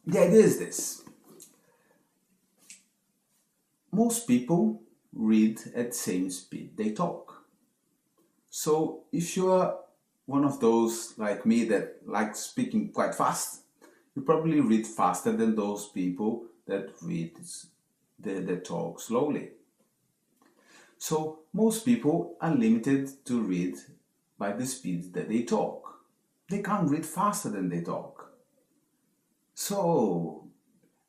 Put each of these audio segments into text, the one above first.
The idea is this. Most people read at the same speed they talk. So if you are one of those like me that likes speaking quite fast, you probably read faster than those people that that talk slowly. So most people are limited to read by the speed that they talk. They can't read faster than they talk. So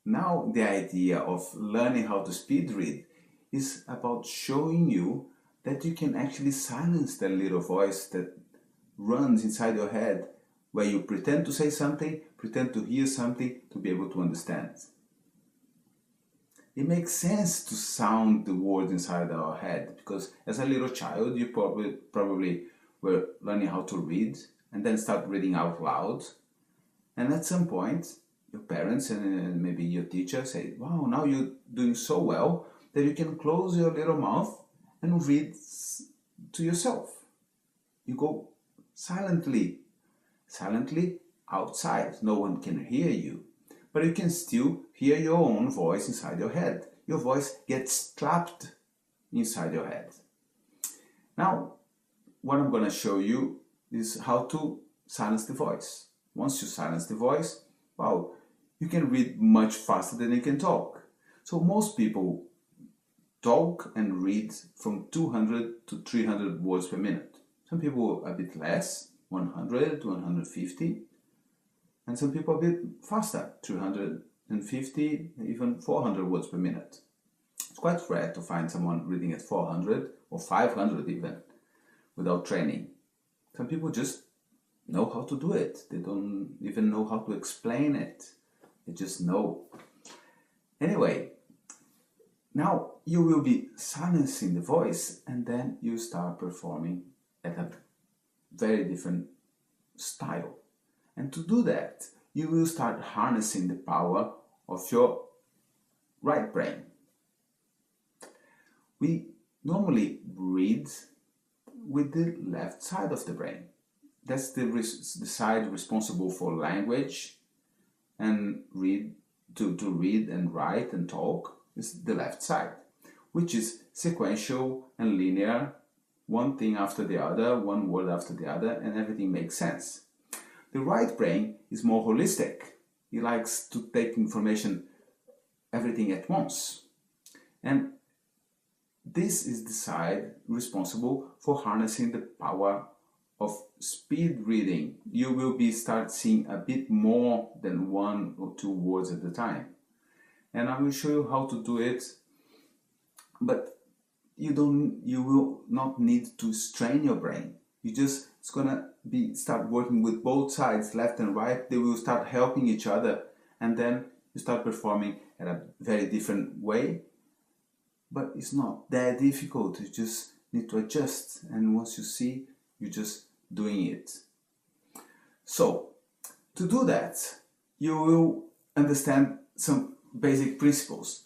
now the idea of learning how to speed read is about showing you that you can actually silence that little voice that runs inside your head where you pretend to say something, pretend to hear something to be able to understand. It makes sense to sound the words inside our head because as a little child you probably were learning how to read and then start reading out loud, and at some point your parents and maybe your teacher say, wow, now you're doing so well that you can close your little mouth and read to yourself. You go silently outside. No one can hear you, but you can still hear your own voice inside your head. Your voice gets trapped inside your head. Now, what I'm going to show you is how to silence the voice. Once you silence the voice, wow, you can read much faster than you can talk. So most people talk and read from 200 to 300 words per minute. Some people a bit less, 100 to 150, and some people a bit faster, 350, even 400 words per minute. It's quite rare to find someone reading at 400 or 500 even without training. Some people just know how to do it. They don't even know how to explain it. They just know. Anyway, now you will be silencing the voice and then you start performing at a very different style. And to do that, you will start harnessing the power of your right brain. We normally read with the left side of the brain. That's the side responsible for language and to read and write and talk is the left side, which is sequential and linear, one thing after the other, one word after the other, and everything makes sense. The right brain is more holistic. It likes to take information, everything at once. And this is the side responsible for harnessing the power of speed reading. You will start seeing a bit more than one or two words at a time. And I will show you how to do it, but you will not need to strain your brain. It's gonna start working with both sides, left and right. They will start helping each other, and then you start performing at a very different way. But it's not that difficult. You just need to adjust, and once you see, you're just doing it. So, to do that, you will understand some basic principles.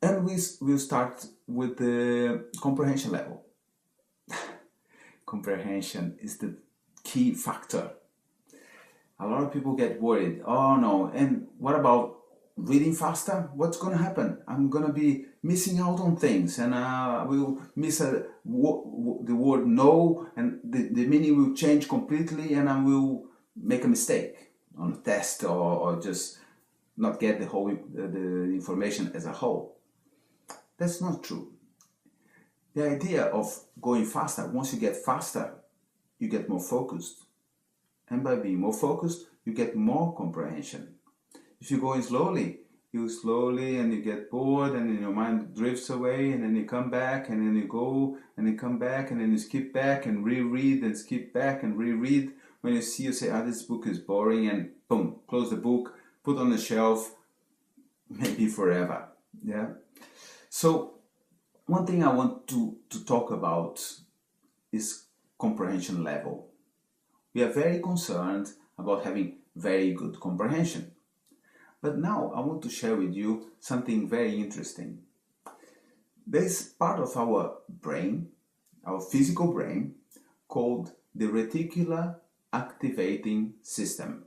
And we'll start with the comprehension level. Comprehension is the key factor. A lot of people get worried. Oh no, and what about reading faster? What's going to happen? I'm going to be missing out on things, and I will miss the word no, and the meaning will change completely, and I will make a mistake on a test or just not get the information as a whole. That's not true. The idea of going faster, once you get faster, you get more focused. And by being more focused, you get more comprehension. If you're going slowly, and you get bored, and then your mind drifts away, and then you come back, and then you go, and you come back, and then you skip back and reread, and skip back and reread. When you see, you say, this book is boring, and boom, close the book, put on the shelf, maybe forever. Yeah. So one thing I want to talk about is comprehension level. We are very concerned about having very good comprehension. But now I want to share with you something very interesting. There is part of our brain, our physical brain, called the reticular activating system.